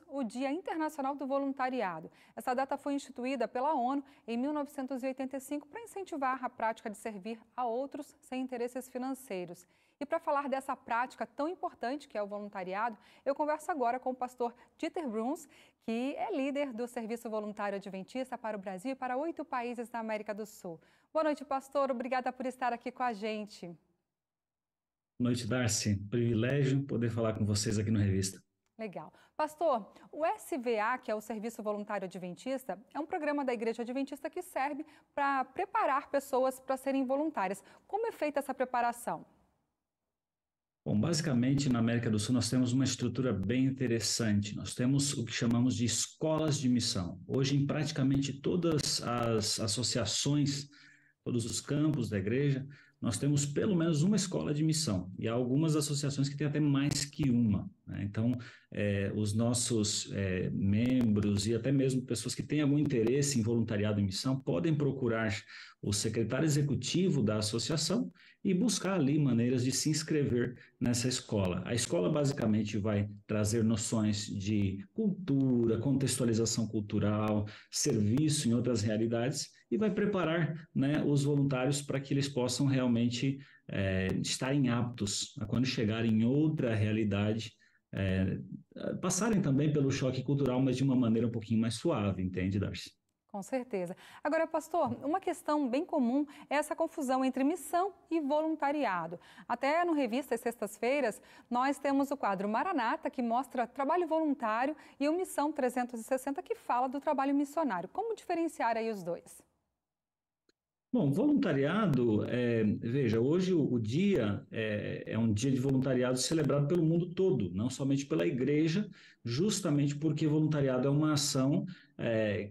o Dia Internacional do Voluntariado. Essa data foi instituída pela ONU em 1985 para incentivar a prática de servir a outros sem interesses financeiros. E para falar dessa prática tão importante que é o voluntariado, eu converso agora com o pastor Dieter Bruns, que é líder do Serviço Voluntário Adventista para o Brasil e para 8 países da América do Sul. Boa noite, pastor. Obrigada por estar aqui com a gente. Boa noite, Darcy. Privilégio poder falar com vocês aqui no Revista. Legal. Pastor, o SVA, que é o Serviço Voluntário Adventista, é um programa da Igreja Adventista que serve para preparar pessoas para serem voluntárias. Como é feita essa preparação? Bom, basicamente, na América do Sul, nós temos uma estrutura bem interessante. Nós temos o que chamamos de escolas de missão. Hoje, em praticamente todas as associações, todos os campos da igreja, nós temos pelo menos uma escola de missão. E há algumas associações que têm até mais que uma, né? Então, os nossos membros e até mesmo pessoas que têm algum interesse em voluntariado em missão podem procurar o secretário executivo da associação e buscar ali maneiras de se inscrever nessa escola. A escola basicamente vai trazer noções de cultura, contextualização cultural, serviço em outras realidades e vai preparar, né, os voluntários para que eles possam realmente estarem aptos a quando chegarem em outra realidade, passarem também pelo choque cultural, mas de uma maneira um pouquinho mais suave, entende, Darcy? Com certeza. Agora, pastor, uma questão bem comum é essa confusão entre missão e voluntariado. Até no Revista às sextas-feiras, nós temos o quadro Maranata, que mostra trabalho voluntário, e o Missão 360, que fala do trabalho missionário. Como diferenciar aí os dois? Bom, voluntariado, veja, hoje o dia é um dia de voluntariado celebrado pelo mundo todo, não somente pela igreja, justamente porque voluntariado é uma ação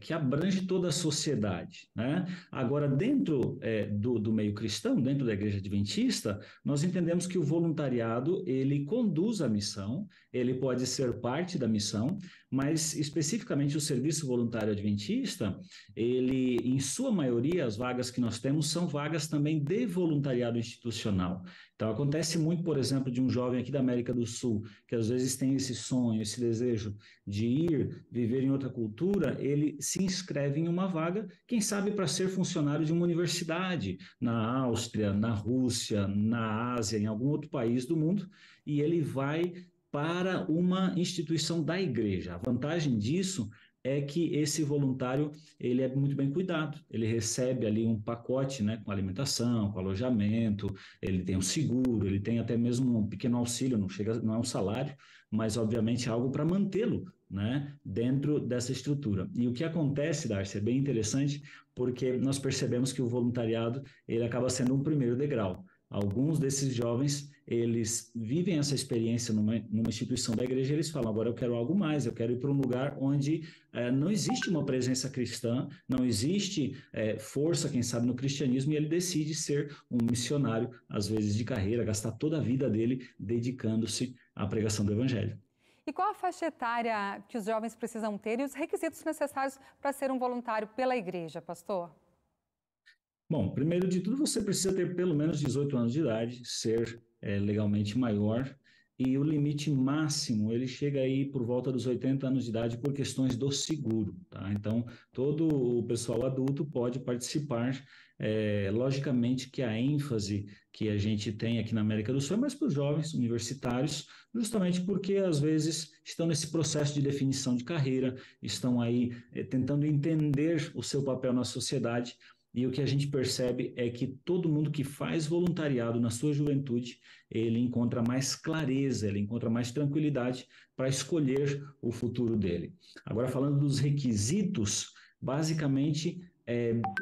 que abrange toda a sociedade, né? Agora, dentro do meio cristão, dentro da igreja adventista, nós entendemos que o voluntariado, ele conduz a missão, ele pode ser parte da missão, mas especificamente o serviço voluntário adventista, ele, em sua maioria, as vagas que nós temos são vagas também de voluntariado institucional. Então, acontece muito, por exemplo, de um jovem aqui da América do Sul, que às vezes tem esse sonho, esse desejo de ir viver em outra cultura, ele se inscreve em uma vaga, quem sabe para ser funcionário de uma universidade, na Áustria, na Rússia, na Ásia, em algum outro país do mundo, e ele vai para uma instituição da igreja. A vantagem disso é que esse voluntário, ele é muito bem cuidado, ele recebe ali um pacote, né, com alimentação, com alojamento, ele tem um seguro, ele tem até mesmo um pequeno auxílio, não é um salário, mas obviamente é algo para mantê-lo, né, dentro dessa estrutura. E o que acontece, Darcy, é bem interessante, porque nós percebemos que o voluntariado, ele acaba sendo um primeiro degrau. Alguns desses jovens, eles vivem essa experiência numa instituição da igreja, eles falam, agora eu quero algo mais, eu quero ir para um lugar onde não existe uma presença cristã, não existe força, quem sabe, no cristianismo, e ele decide ser um missionário, às vezes de carreira, gastar toda a vida dele dedicando-se à pregação do evangelho. E qual a faixa etária que os jovens precisam ter e os requisitos necessários para ser um voluntário pela igreja, pastor? Bom, primeiro de tudo, você precisa ter pelo menos 18 anos de idade, ser legalmente maior, e o limite máximo, ele chega aí por volta dos 80 anos de idade por questões do seguro, tá? Então, todo o pessoal adulto pode participar, logicamente que a ênfase que a gente tem aqui na América do Sul é mais para os jovens universitários, justamente porque às vezes estão nesse processo de definição de carreira, estão aí tentando entender o seu papel na sociedade. E o que a gente percebe é que todo mundo que faz voluntariado na sua juventude, ele encontra mais clareza, ele encontra mais tranquilidade para escolher o futuro dele. Agora, falando dos requisitos, basicamente,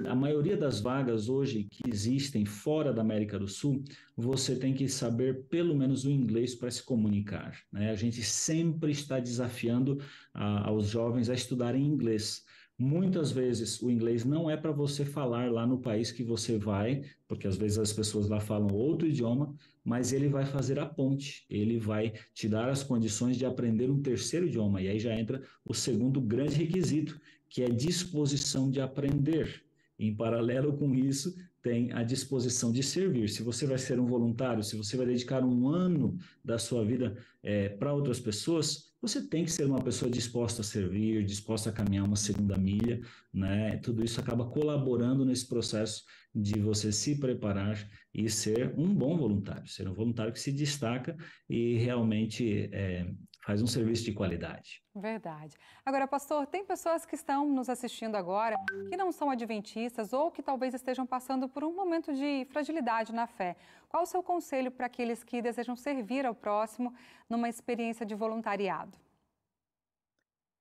a maioria das vagas hoje que existem fora da América do Sul, você tem que saber pelo menos o inglês para se comunicar, né? A gente sempre está desafiando aos jovens a estudarem inglês. Muitas vezes o inglês não é para você falar lá no país que você vai, porque às vezes as pessoas lá falam outro idioma, mas ele vai fazer a ponte, ele vai te dar as condições de aprender um terceiro idioma. E aí já entra o segundo grande requisito, que é disposição de aprender. Em paralelo com isso, tem a disposição de servir. Se você vai ser um voluntário, se você vai dedicar um ano da sua vida para outras pessoas, você tem que ser uma pessoa disposta a servir, disposta a caminhar uma segunda milha, né? Tudo isso acaba colaborando nesse processo de você se preparar e ser um bom voluntário, ser um voluntário que se destaca e realmente faz um serviço de qualidade. Verdade. Agora, pastor, tem pessoas que estão nos assistindo agora que não são adventistas ou que talvez estejam passando por um momento de fragilidade na fé. Qual o seu conselho para aqueles que desejam servir ao próximo numa experiência de voluntariado?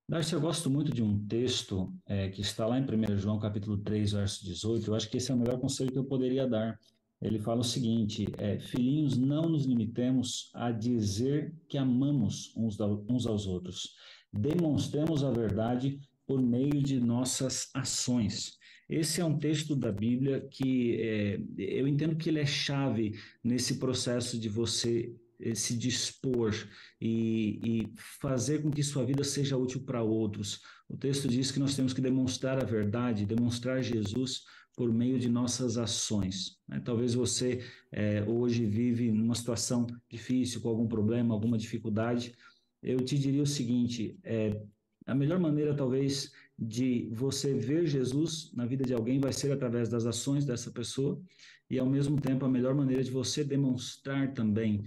Darcy, eu gosto muito de um texto que está lá em 1 João capítulo 3, verso 18. Eu acho que esse é o melhor conselho que eu poderia dar. Ele fala o seguinte, filhinhos, não nos limitemos a dizer que amamos uns aos outros. Demonstremos a verdade por meio de nossas ações. Esse é um texto da Bíblia que eu entendo que ele é chave nesse processo de você se dispor e fazer com que sua vida seja útil para outros. O texto diz que nós temos que demonstrar a verdade, demonstrar Jesus por meio de nossas ações. Né? Talvez você hoje vive numa situação difícil, com algum problema, alguma dificuldade. Eu te diria o seguinte: a melhor maneira, talvez, de você ver Jesus na vida de alguém vai ser através das ações dessa pessoa, e, ao mesmo tempo, a melhor maneira de você demonstrar também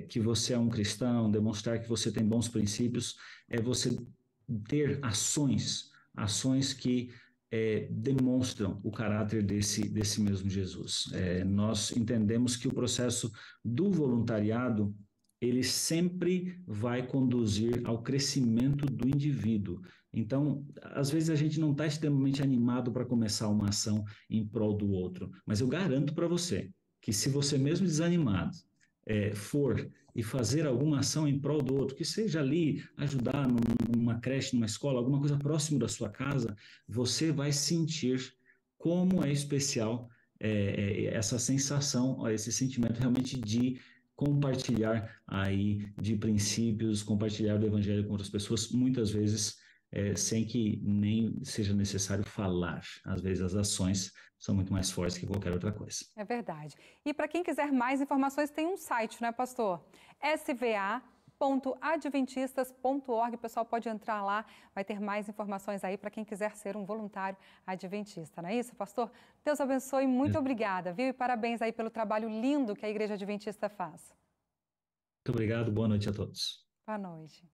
que você é um cristão, demonstrar que você tem bons princípios, é você ter ações que demonstram o caráter desse mesmo Jesus. Nós entendemos que o processo do voluntariado ele sempre vai conduzir ao crescimento do indivíduo. Então, às vezes a gente não está extremamente animado para começar uma ação em prol do outro, mas eu garanto para você que se você mesmo desanimado for e fazer alguma ação em prol do outro, que seja ali ajudar numa creche, numa escola, alguma coisa próximo da sua casa, você vai sentir como é especial essa sensação, esse sentimento realmente de compartilhar aí de princípios, compartilhar do evangelho com outras pessoas, muitas vezes sem que nem seja necessário falar. Às vezes as ações são muito mais fortes que qualquer outra coisa. É verdade. E para quem quiser mais informações, tem um site, não é, pastor? sva.adventistas.org. O pessoal pode entrar lá, vai ter mais informações aí para quem quiser ser um voluntário adventista, não é isso, pastor? Deus abençoe, muito obrigada, viu? E parabéns aí pelo trabalho lindo que a Igreja Adventista faz. Muito obrigado, boa noite a todos. Boa noite.